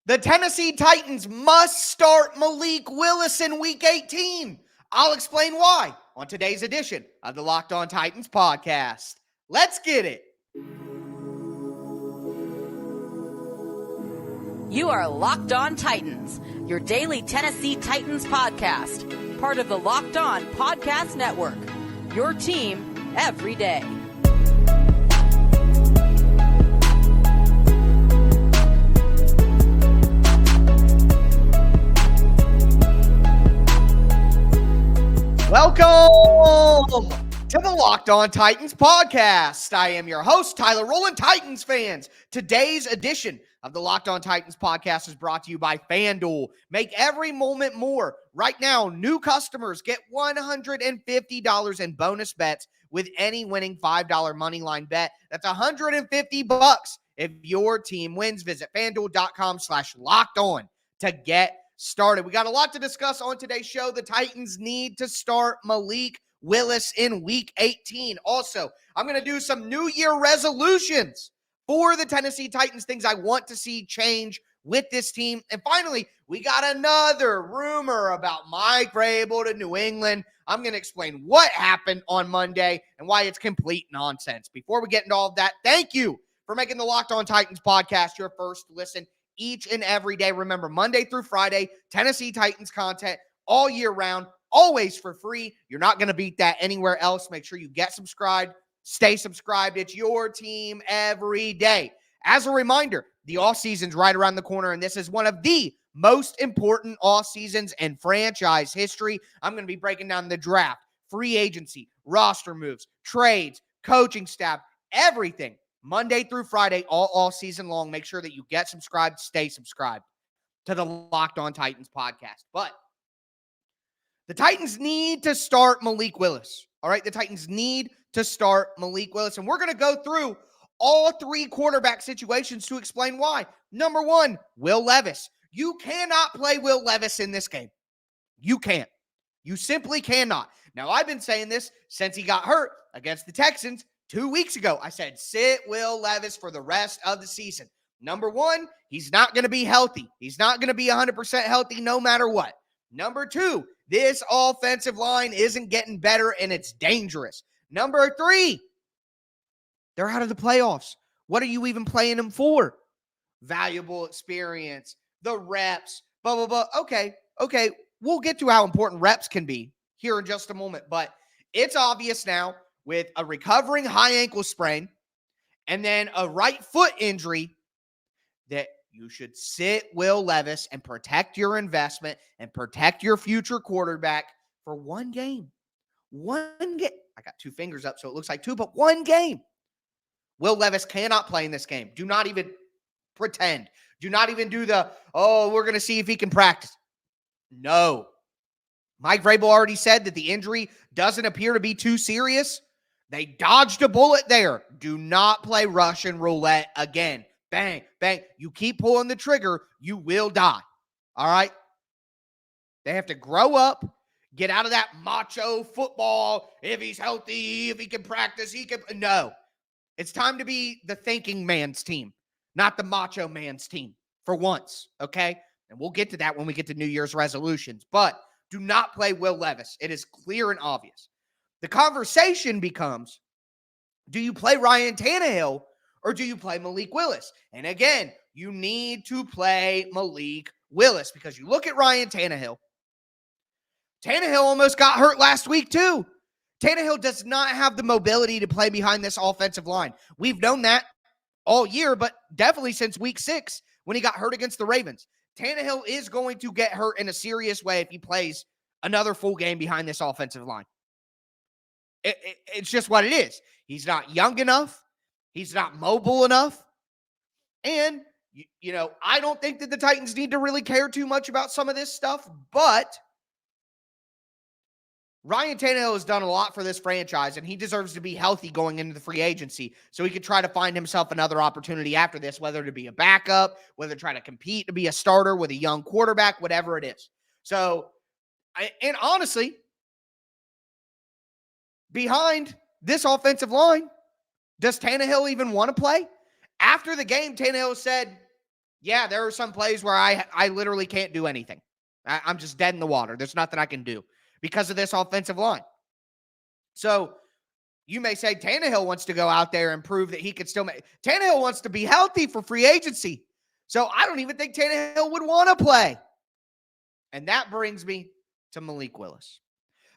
The Tennessee Titans must start Malik Willis in Week 18. I'll explain why on today's edition of the Locked On Titans podcast. Let's get it. You are Locked On Titans, your daily Tennessee Titans podcast, part of the Locked On Podcast Network, your team every day. Welcome to the Locked On Titans podcast. I am your host, Tyler Rowland. Titans fans, today's edition of the Locked On Titans podcast is brought to you by FanDuel. Make every moment more. Right now, new customers get $150 in bonus bets with any winning $5 moneyline bet. That's $150 if your team wins. Visit FanDuel.com/LockedOn to get started. We got a lot to discuss on today's show. The Titans need to start Malik Willis in Week 18. Also, I'm going to do some New Year resolutions for the Tennessee Titans, things I want to see change with this team. And finally, we got another rumor about Mike Vrabel to New England. I'm going to explain what happened on Monday and why it's complete nonsense. Before we get into all of that, thank you for making the Locked On Titans podcast your first listen each and every day. Remember, Monday through Friday, Tennessee Titans content all year round, always for free. You're not going to beat that anywhere else. Make sure you get subscribed, stay subscribed. It's your team every day. As a reminder, the off season's right around the corner, and this is one of the most important off seasons in franchise history. I'm going to be breaking down the draft, free agency, roster moves, trades, coaching staff, everything. Monday through Friday, all season long. Make sure that you get subscribed, stay subscribed to the Locked On Titans podcast. But the Titans need to start Malik Willis. All right, the Titans need to start Malik Willis. And we're going to go through all three quarterback situations to explain why. Number one, Will Levis. You cannot play Will Levis in this game. You can't. You simply cannot. Now, I've been saying this since he got hurt against the Texans 2 weeks ago. I said, sit Will Levis for the rest of the season. Number one, he's not going to be healthy. He's not going to be 100% healthy no matter what. Number two, this offensive line isn't getting better and it's dangerous. Number three, they're out of the playoffs. What are you even playing them for? Valuable experience, the reps, blah, blah, blah. Okay. We'll get to how important reps can be here in just a moment, but it's obvious now with a recovering high ankle sprain and then a right foot injury that you should sit Will Levis and protect your investment and protect your future quarterback for one game. One game. I got two fingers up, so it looks like two, but one game. Will Levis cannot play in this game. Do not even pretend. Do not even do we're going to see if he can practice. No. Mike Vrabel already said that the injury doesn't appear to be too serious. They dodged a bullet there. Do not play Russian roulette again. Bang, bang. You keep pulling the trigger, you will die. All right? They have to grow up, get out of that macho football. If he's healthy, if he can practice, he can. No. It's time to be the thinking man's team, not the macho man's team for once, okay? And we'll get to that when we get to New Year's resolutions. But do not play Will Levis. It is clear and obvious. The conversation becomes, do you play Ryan Tannehill or do you play Malik Willis? And again, you need to play Malik Willis because you look at Ryan Tannehill. Tannehill almost got hurt last week too. Tannehill does not have the mobility to play behind this offensive line. We've known that all year, but definitely since week 6 when he got hurt against the Ravens. Tannehill is going to get hurt in a serious way if he plays another full game behind this offensive line. It's just what it is. He's not young enough. He's not mobile enough. And, I don't think that the Titans need to really care too much about some of this stuff, but Ryan Tannehill has done a lot for this franchise, and he deserves to be healthy going into the free agency so he could try to find himself another opportunity after this, whether to be a backup, whether to try to compete to be a starter with a young quarterback, whatever it is. So, and honestly, behind this offensive line, does Tannehill even want to play? After the game, Tannehill said, Yeah, there are some plays where I literally can't do anything. I'm just dead in the water. There's nothing I can do because of this offensive line. So you may say Tannehill wants to go out there and prove that he could still make. Tannehill wants to be healthy for free agency. So I don't even think Tannehill would want to play. And that brings me to Malik Willis.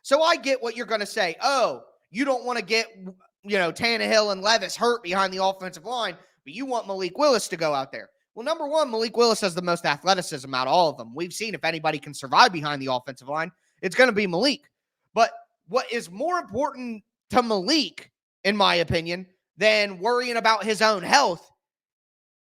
So I get what you're going to say. Oh, you don't want to get, Tannehill and Levis hurt behind the offensive line, but you want Malik Willis to go out there. Well, number one, Malik Willis has the most athleticism out of all of them. We've seen if anybody can survive behind the offensive line, it's going to be Malik. But what is more important to Malik, in my opinion, than worrying about his own health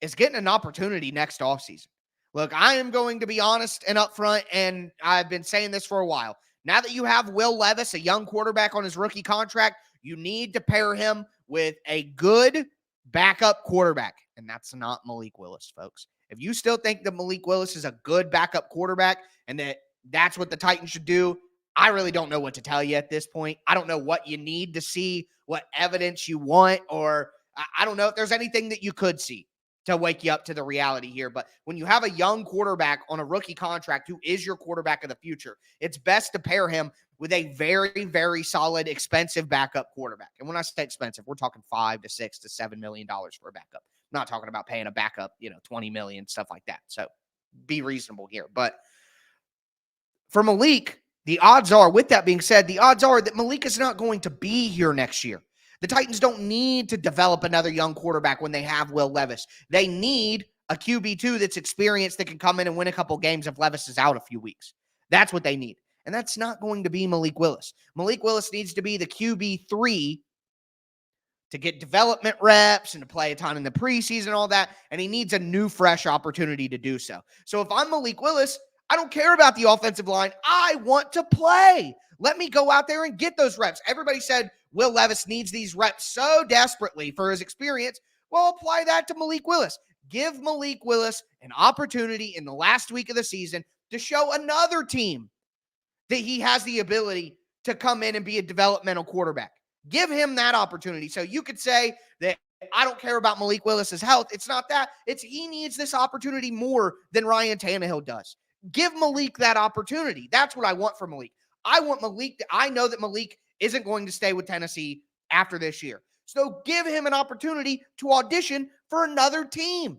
is getting an opportunity next offseason. Look, I am going to be honest and upfront, and I've been saying this for a while. Now that you have Will Levis, a young quarterback on his rookie contract, you need to pair him with a good backup quarterback, and that's not Malik Willis, folks. If you still think that Malik Willis is a good backup quarterback and that's what the Titans should do, I really don't know what to tell you at this point. I don't know what you need to see, what evidence you want, or I don't know if there's anything that you could see to wake you up to the reality here. But when you have a young quarterback on a rookie contract who is your quarterback of the future, it's best to pair him with a very, very solid, expensive backup quarterback. And when I say expensive, we're talking $5 to $6 to $7 million for a backup. I'm not talking about paying a backup, $20 million, stuff like that. So be reasonable here. But for Malik, the odds are, with that being said, the odds are that Malik is not going to be here next year. The Titans don't need to develop another young quarterback when they have Will Levis. They need a QB2 that's experienced that can come in and win a couple games if Levis is out a few weeks. That's what they need. And that's not going to be Malik Willis. Malik Willis needs to be the QB3 to get development reps and to play a ton in the preseason and all that. And he needs a new, fresh opportunity to do so. So if I'm Malik Willis, I don't care about the offensive line. I want to play. Let me go out there and get those reps. Everybody said Will Levis needs these reps so desperately for his experience. Well, apply that to Malik Willis. Give Malik Willis an opportunity in the last week of the season to show another team that he has the ability to come in and be a developmental quarterback. Give him that opportunity. So you could say that I don't care about Malik Willis's health. It's not that. It's he needs this opportunity more than Ryan Tannehill does. Give Malik that opportunity. That's what I want for Malik. I want Malik. I know that Malik isn't going to stay with Tennessee after this year. So give him an opportunity to audition for another team.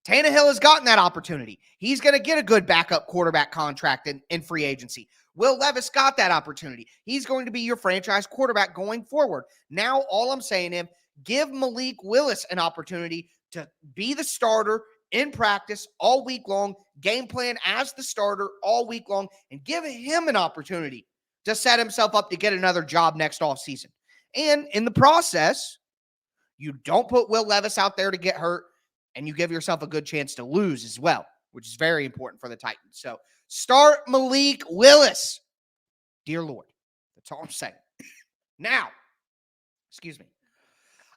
Tannehill has gotten that opportunity. He's going to get a good backup quarterback contract in free agency. Will Levis got that opportunity. He's going to be your franchise quarterback going forward. Now, all I'm saying is give Malik Willis an opportunity to be the starter in practice all week long, game plan as the starter all week long, and give him an opportunity to set himself up to get another job next offseason. And in the process, you don't put Will Levis out there to get hurt, and you give yourself a good chance to lose as well, which is very important for the Titans. So start Malik Willis. Dear Lord. That's all I'm saying. Now, excuse me.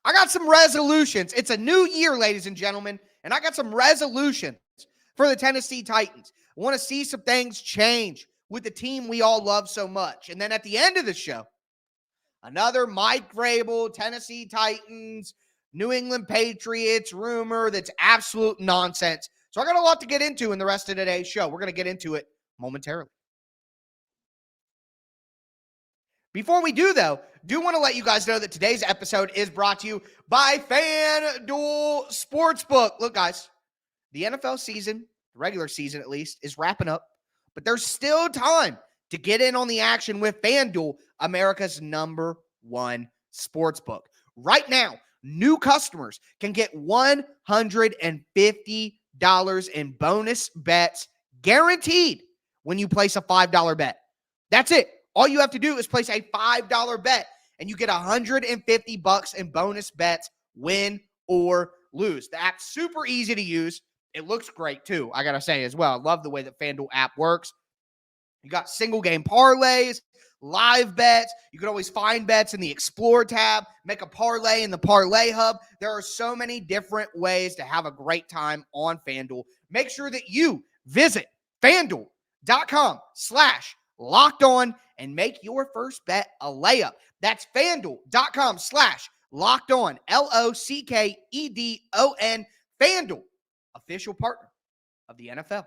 I got some resolutions. It's a new year, ladies and gentlemen, and I got some resolutions for the Tennessee Titans. I want to see some things change with the team we all love so much. And then at the end of the show, another Mike Vrabel, Tennessee Titans, New England Patriots rumor that's absolute nonsense. So I got a lot to get into in the rest of today's show. We're going to get into it momentarily. Before we do, though, do want to let you guys know that today's episode is brought to you by FanDuel Sportsbook. Look, guys, the NFL season, the regular season at least, is wrapping up, but there's still time to get in on the action with FanDuel, America's number one sportsbook. Right now, new customers can get $150 in bonus bets guaranteed when you place a $5 bet. That's it. All you have to do is place a $5 bet, and you get $150 in bonus bets, win or lose. The app's super easy to use. It looks great, too, I got to say as well. I love the way the FanDuel app works. You got single game parlays, live bets. You can always find bets in the Explore tab, make a parlay in the Parlay Hub. There are so many different ways to have a great time on FanDuel. Make sure that you visit FanDuel.com/LockedOn and make your first bet a layup. That's FanDuel.com/LockedOn, LOCKEDON. FanDuel, official partner of the NFL.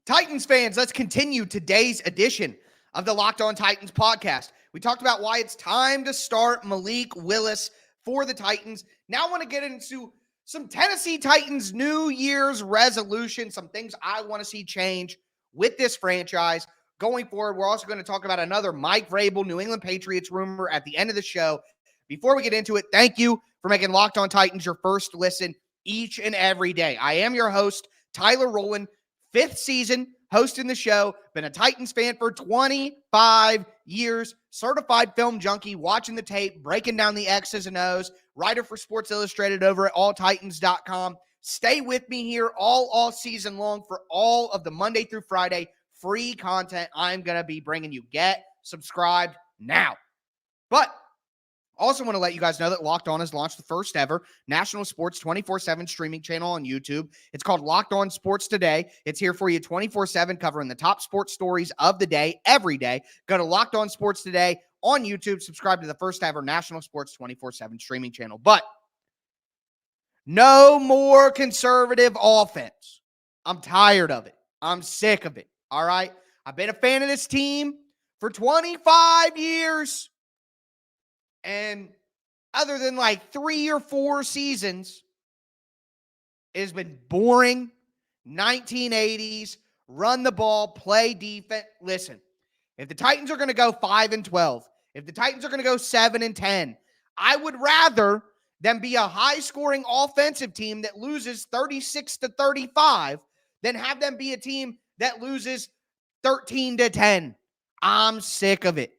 Titans fans, let's continue today's edition of the Locked On Titans podcast. We talked about why it's time to start Malik Willis for the Titans. Now I want to get into some Tennessee Titans New Year's resolution, some things I want to see change with this franchise going forward. We're also going to talk about another Mike Vrabel, New England Patriots rumor at the end of the show. Before we get into it, thank you for making Locked On Titans your first listen each and every day. I am your host, Tyler Rowland. 5th season hosting the show, been a Titans fan for 25 years, certified film junkie, watching the tape, breaking down the X's and O's, writer for Sports Illustrated over at alltitans.com. Stay with me here all season long for all of the Monday through Friday free content I'm going to be bringing you. Get subscribed now. But also want to let you guys know that Locked On has launched the first ever national sports 24/7 streaming channel on YouTube. It's called Locked On Sports Today. It's here for you 24/7, covering the top sports stories of the day, every day. Go to Locked On Sports Today on YouTube. Subscribe to the first ever national sports 24/7 streaming channel. But no more conservative offense. I'm tired of it. I'm sick of it. All right? I've been a fan of this team for 25 years. And other than like 3 or 4 seasons, it has been boring. 1980s, run the ball, play defense. Listen, if the Titans are going to go 5-12, if the Titans are going to go 7-10, I would rather them be a high-scoring offensive team that loses 36-35 than have them be a team that loses 13-10. I'm sick of it.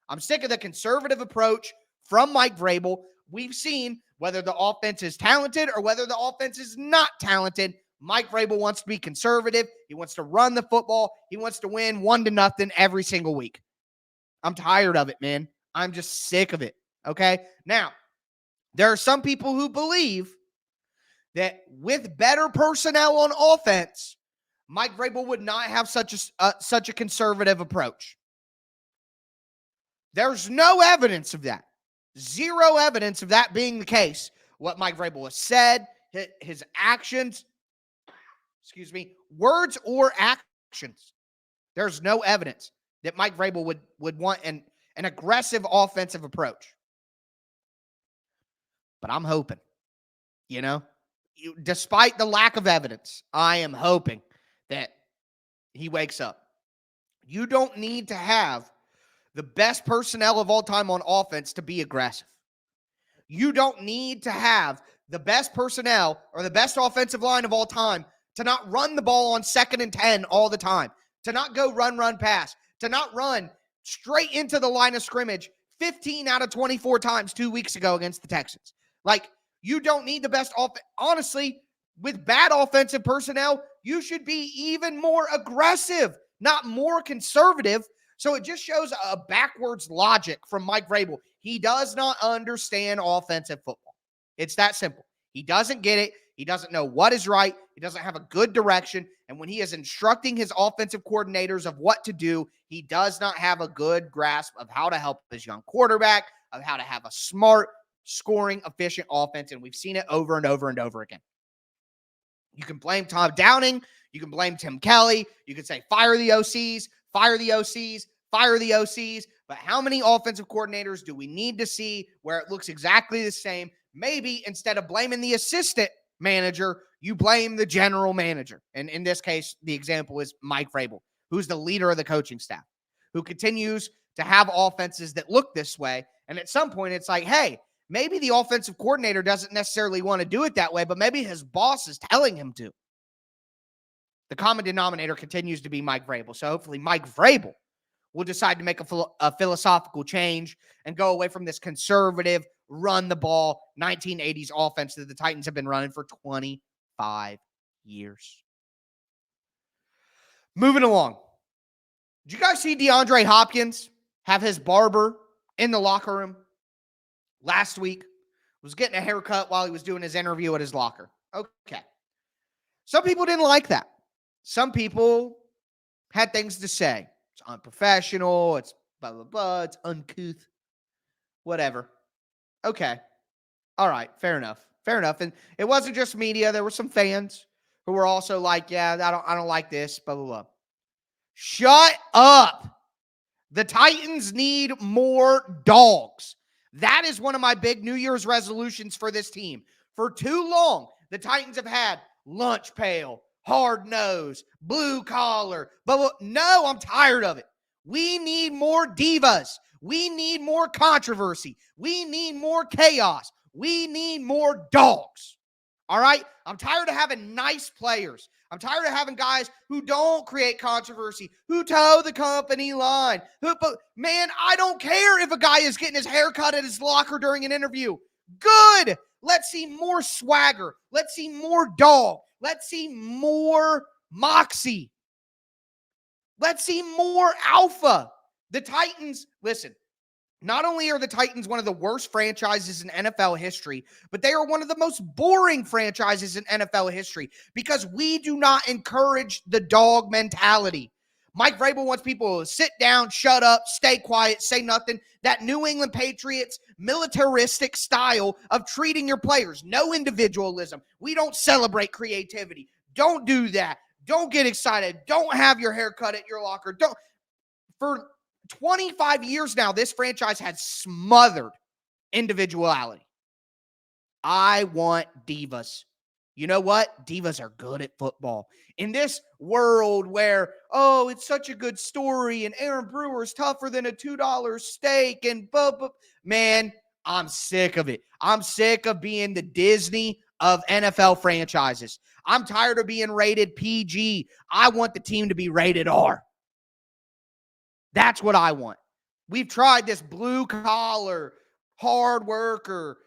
I'm sick of the conservative approach from Mike Vrabel. We've seen whether the offense is talented or whether the offense is not talented. Mike Vrabel wants to be conservative. He wants to run the football. He wants to win 1-0 every single week. I'm tired of it, man. I'm just sick of it. Okay? Now, there are some people who believe that with better personnel on offense, Mike Vrabel would not have such a conservative approach. There's no evidence of that. Zero evidence of that being the case. What Mike Vrabel has said, his actions, words or actions. There's no evidence that Mike Vrabel would want an aggressive offensive approach. But I'm hoping, despite the lack of evidence, I am hoping that he wakes up. You don't need to have the best personnel of all time on offense to be aggressive. You don't need to have the best personnel or the best offensive line of all time to not run the ball on 2nd and 10 all the time, to not go run, pass, to not run straight into the line of scrimmage 15 out of 24 times 2 weeks ago against the Texans. Like, you don't need the best offense. Honestly, with bad offensive personnel, you should be even more aggressive, not more conservative. So it just shows a backwards logic from Mike Vrabel. He does not understand offensive football. It's that simple. He doesn't get it. He doesn't know what is right. He doesn't have a good direction. And when he is instructing his offensive coordinators of what to do, he does not have a good grasp of how to help his young quarterback, of how to have a smart, scoring, efficient offense. And we've seen it over and over and over again. You can blame Tom Downing. You can blame Tim Kelly. You can say, fire the OCs. Fire the OCs, fire the OCs. But how many offensive coordinators do we need to see where it looks exactly the same? Maybe instead of blaming the assistant manager, you blame the general manager. And in this case, the example is Mike Vrabel, who's the leader of the coaching staff, who continues to have offenses that look this way. And at some point, it's like, hey, maybe the offensive coordinator doesn't necessarily want to do it that way, but maybe his boss is telling him to. The common denominator continues to be Mike Vrabel. So hopefully Mike Vrabel will decide to make a philosophical change and go away from this conservative, run-the-ball 1980s offense that the Titans have been running for 25 years. Moving along. Did you guys see DeAndre Hopkins have his barber in the locker room last week? Was getting a haircut while he was doing his interview at his locker. Okay. Some people didn't like that. Some people had things to say. It's unprofessional. It's blah, blah, blah. It's uncouth. Whatever. Okay. All right. Fair enough. Fair enough. And it wasn't just media. There were some fans who were also like, yeah, I don't like this. Blah, blah, blah. Shut up. The Titans need more dogs. That is one of my big New Year's resolutions for this team. For too long, the Titans have had lunch pail, hard nose, blue collar, but no, I'm tired of it. We need more divas. We need more controversy. We need more chaos. We need more dogs. All right? I'm tired of having nice players. I'm tired of having guys who don't create controversy, who toe the company line. Man, I don't care if a guy is getting his hair cut at his locker during an interview. Good. Let's see more swagger. Let's see more dog. Let's see more moxie. Let's see more alpha. The Titans, listen, not only are the Titans one of the worst franchises in NFL history, but they are one of the most boring franchises in NFL history because we do not encourage the dog mentality. Mike Vrabel wants people to sit down, shut up, stay quiet, say nothing. That New England Patriots militaristic style of treating your players. No individualism. We don't celebrate creativity. Don't do that. Don't get excited. Don't have your hair cut at your locker. For 25 years now, this franchise has smothered individuality. I want divas. You know what? Divas are good at football. In this world where, oh, it's such a good story and Aaron Brewer's tougher than a $2 steak and man, I'm sick of it. I'm sick of being the Disney of NFL franchises. I'm tired of being rated PG. I want the team to be rated R. That's what I want. We've tried this blue collar, hard worker,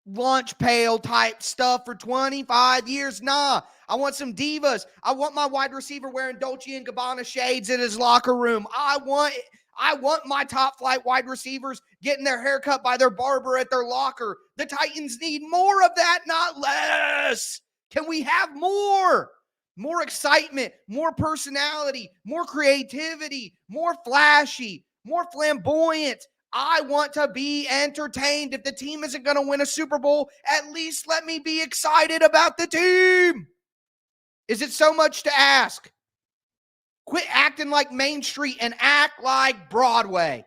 lunch pail type stuff for 25 years. Nah, I want some divas. I want my wide receiver wearing Dolce & Gabbana shades in his locker room. I want my top flight wide receivers getting their hair cut by their barber at their locker. The Titans need more of that, not less. Can we have more? More excitement, more personality, more creativity, more flashy, more flamboyant. I want to be entertained. If the team isn't going to win a Super Bowl, at least let me be excited about the team. Is it so much to ask? Quit acting like Main Street and act like Broadway.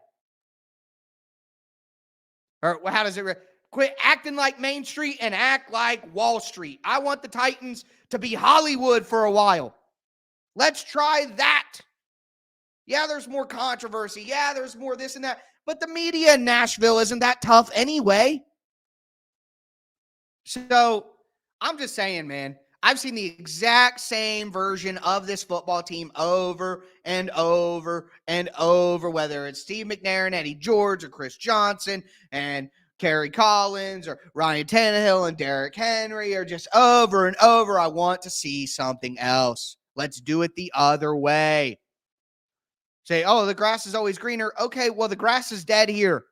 Or how does it read? Quit acting like Main Street and act like Wall Street. I want the Titans to be Hollywood for a while. Let's try that. Yeah, there's more controversy. Yeah, there's more this and that. But the media in Nashville isn't that tough anyway. So I'm just saying, man, I've seen the exact same version of this football team over and over and over, whether it's Steve McNair and Eddie George or Chris Johnson and Kerry Collins or Ryan Tannehill and Derrick Henry, or just over and over. I want to see something else. Let's do it the other way. Say, oh, the grass is always greener. Okay, well, the grass is dead here.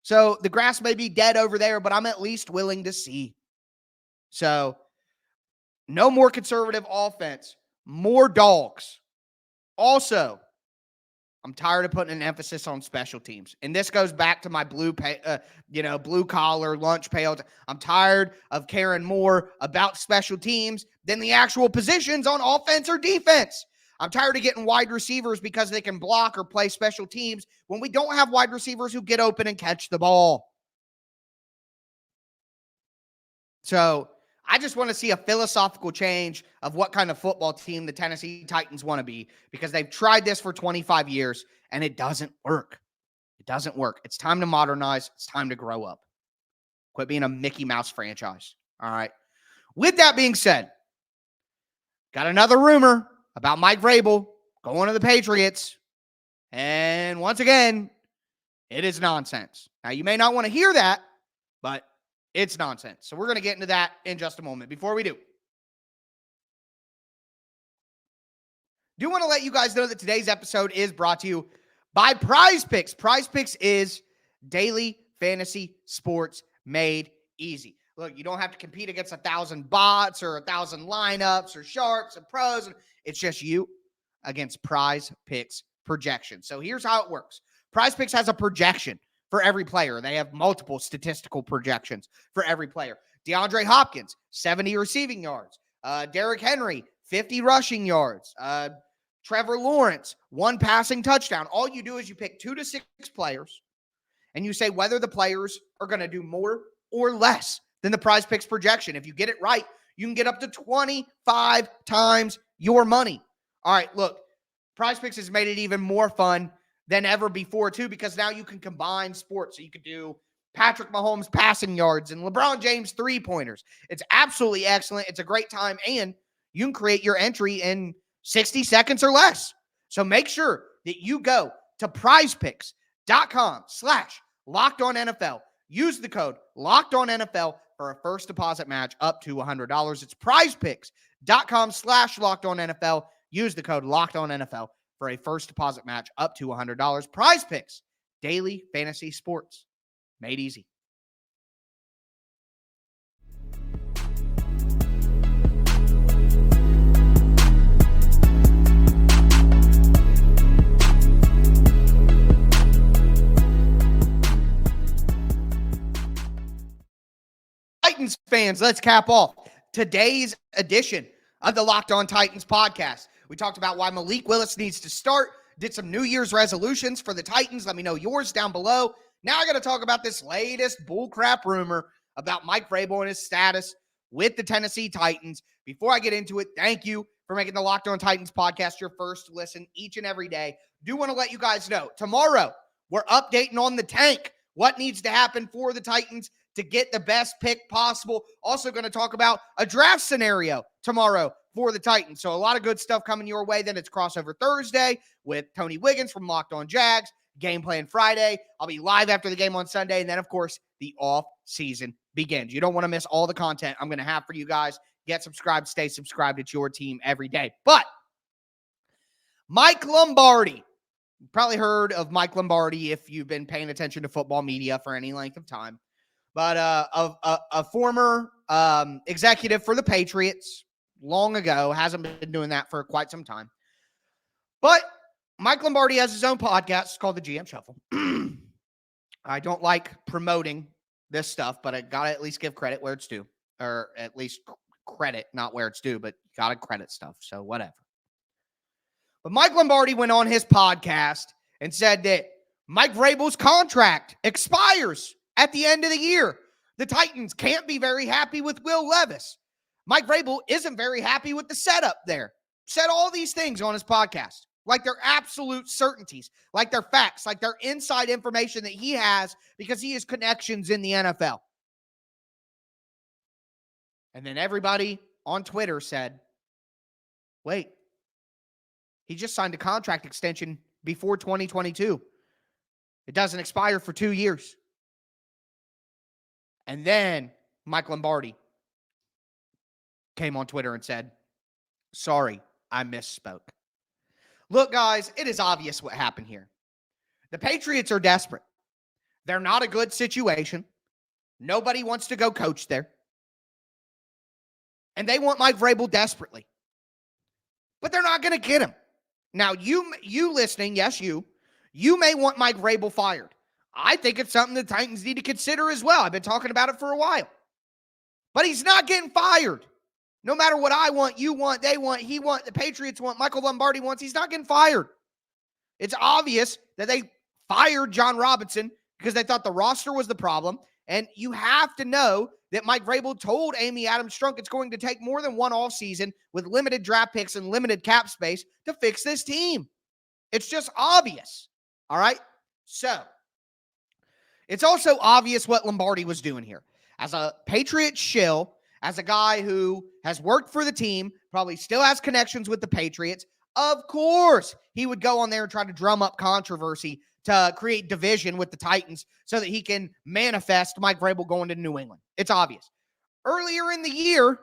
So the grass may be dead over there, but I'm at least willing to see. So no more conservative offense, more dogs. Also, I'm tired of putting an emphasis on special teams. And this goes back to my blue collar lunch pail. I'm tired of caring more about special teams than the actual positions on offense or defense. I'm tired of getting wide receivers because they can block or play special teams when we don't have wide receivers who get open and catch the ball. So I just want to see a philosophical change of what kind of football team the Tennessee Titans want to be, because they've tried this for 25 years and it doesn't work. It doesn't work. It's time to modernize. It's time to grow up. Quit being a Mickey Mouse franchise. All right. With that being said, got another rumor about Mike Vrabel going to the Patriots. And once again, it is nonsense. Now, you may not want to hear that, but it's nonsense. So we're going to get into that in just a moment. Before we do want to let you guys know that today's episode is brought to you by PrizePicks. PrizePicks is daily fantasy sports made easy. Look, you don't have to compete against 1,000 bots or 1,000 lineups or sharps and pros. It's just you against PrizePicks projection. So here's how it works. PrizePicks has a projection for every player. They have multiple statistical projections for every player. DeAndre Hopkins, 70 receiving yards. Derrick Henry, 50 rushing yards. Trevor Lawrence, 1 passing touchdown. All you do is you pick 2 to 6 players, and you say whether the players are going to do more or less than the PrizePicks projection. If you get it right, you can get up to 25 times your money. All right, look, PrizePicks has made it even more fun than ever before, too, because now you can combine sports. So you could do Patrick Mahomes passing yards and LeBron James three-pointers. It's absolutely excellent. It's a great time, and you can create your entry in 60 seconds or less. So make sure that you go to prizepicks.com/LockedOnNFL. Use the code LockedOnNFL for a first deposit match up to $100. It's prizepicks.com/LockedOnNFL. Use the code LockedOnNFL for a first deposit match up to $100. PrizePicks, daily fantasy sports made easy. Titans fans, let's cap off today's edition of the Locked On Titans podcast. We talked about why Malik Willis needs to start, did some New Year's resolutions for the Titans. Let me know yours down below. Now I got to talk about this latest bullcrap rumor about Mike Vrabel and his status with the Tennessee Titans. Before I get into it, thank you for making the Locked On Titans podcast your first listen each and every day. Do want to let you guys know, tomorrow we're updating on the tank, what needs to happen for the Titans to get the best pick possible. Also going to talk about a draft scenario tomorrow for the Titans. So a lot of good stuff coming your way. Then it's crossover Thursday with Tony Wiggins from Locked On Jags. Game plan Friday. I'll be live after the game on Sunday. And then, of course, the off season begins. You don't want to miss all the content I'm going to have for you guys. Get subscribed. Stay subscribed. It's your team every day. But Mike Lombardi. You probably heard of Mike Lombardi if you've been paying attention to football media for any length of time. But a former executive for the Patriots long ago, hasn't been doing that for quite some time. But Mike Lombardi has his own podcast. It's called the GM Shuffle. I don't like promoting this stuff, but I got to at least give credit where it's due. Or at least credit, not where it's due, but got to credit stuff. So whatever. But Mike Lombardi went on his podcast and said that Mike Vrabel's contract expires at the end of the year. The Titans can't be very happy with Will Levis. Mike Vrabel isn't very happy with the setup there. Said all these things on his podcast, like they're absolute certainties, like they're facts, like they're inside information that he has because he has connections in the NFL. And then everybody on Twitter said, wait, he just signed a contract extension before 2022. It doesn't expire for 2 years. And then Mike Lombardi came on Twitter and said, sorry, I misspoke. Look, guys, it is obvious what happened here. The Patriots are desperate. They're not a good situation. Nobody wants to go coach there. And they want Mike Vrabel desperately. But they're not going to get him. Now, you listening, yes, you may want Mike Vrabel fired. I think it's something the Titans need to consider as well. I've been talking about it for a while. But he's not getting fired. No matter what I want, you want, they want, he want, the Patriots want, Michael Lombardi wants, he's not getting fired. It's obvious that they fired John Robinson because they thought the roster was the problem. And you have to know that Mike Vrabel told Amy Adams-Strunk it's going to take more than one offseason with limited draft picks and limited cap space to fix this team. It's just obvious. All right? So, it's also obvious what Lombardi was doing here. As a Patriot shill, as a guy who has worked for the team, probably still has connections with the Patriots, of course he would go on there and try to drum up controversy to create division with the Titans so that he can manifest Mike Vrabel going to New England. It's obvious. Earlier in the year,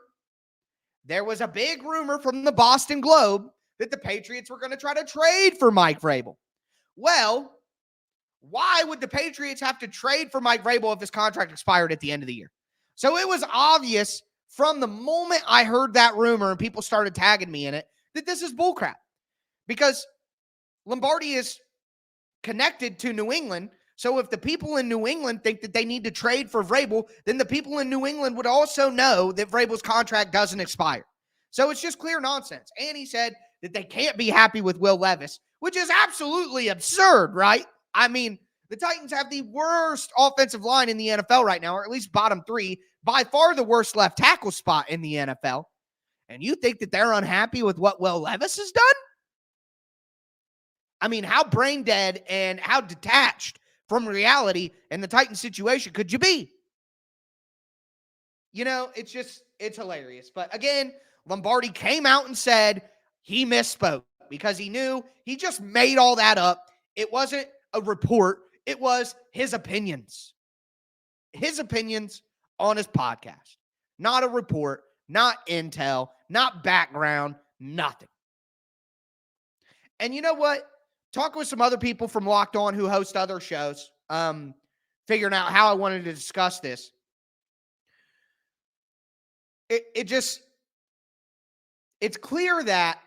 there was a big rumor from the Boston Globe that the Patriots were going to try to trade for Mike Vrabel. Well, why would the Patriots have to trade for Mike Vrabel if his contract expired at the end of the year? So it was obvious from the moment I heard that rumor and people started tagging me in it that this is bullcrap, because Lombardi is connected to New England. So if the people in New England think that they need to trade for Vrabel, then the people in New England would also know that Vrabel's contract doesn't expire. So it's just clear nonsense. And he said that they can't be happy with Will Levis, which is absolutely absurd, right? I mean, the Titans have the worst offensive line in the NFL right now, or at least bottom three, by far the worst left tackle spot in the NFL. And you think that they're unhappy with what Will Levis has done? I mean, how brain dead and how detached from reality in the Titans situation could you be? You know, it's hilarious. But again, Lombardi came out and said he misspoke because he knew he just made all that up. It wasn't a report. It was his opinions. His opinions on his podcast. Not a report, not intel, not background, nothing. And you know what? Talking with some other people from Locked On who host other shows, figuring out how I wanted to discuss this. It's clear that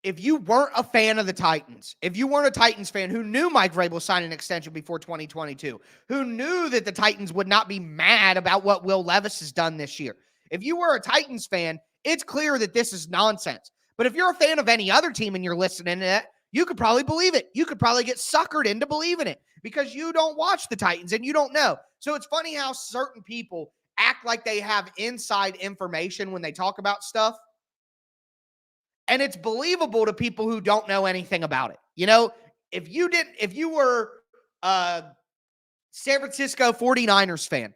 if you weren't a fan of the Titans, if you weren't a Titans fan who knew Mike Vrabel signed an extension before 2022, who knew that the Titans would not be mad about what Will Levis has done this year, if you were a Titans fan, it's clear that this is nonsense. But if you're a fan of any other team and you're listening to it, you could probably believe it. You could probably get suckered into believing it because you don't watch the Titans and you don't know. So it's funny how certain people act like they have inside information when they talk about stuff. And it's believable to people who don't know anything about it. You know, if you were a San Francisco 49ers fan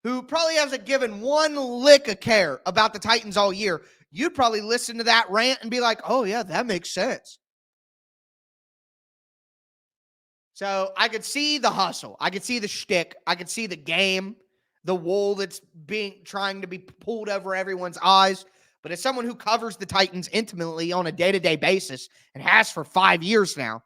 who probably hasn't given one lick of care about the Titans all year, you'd probably listen to that rant and be like, oh yeah, that makes sense. So I could see the hustle. I could see the shtick. I could see the game, the wool that's trying to be pulled over everyone's eyes. But as someone who covers the Titans intimately on a day-to-day basis and has for 5 years now,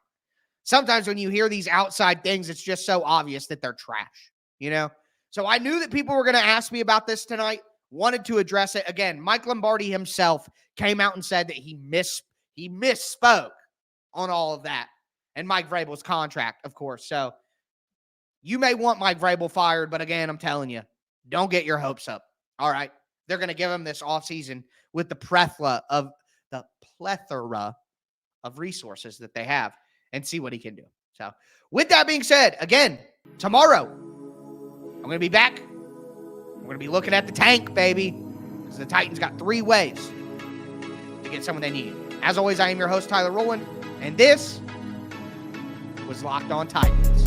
sometimes when you hear these outside things, it's just so obvious that they're trash, you know? So I knew that people were going to ask me about this tonight, wanted to address it. Again, Mike Lombardi himself came out and said that he misspoke on all of that. And Mike Vrabel's contract, of course. So you may want Mike Vrabel fired, but again, I'm telling you, don't get your hopes up. All right. They're going to give him this offseason with the plethora of resources that they have and see what he can do. So with that being said, again, tomorrow, I'm going to be back. We're going to be looking at the tank, baby, because the Titans got 3 ways to get someone they need. As always, I am your host, Tyler Rowland, and this was Locked On Titans.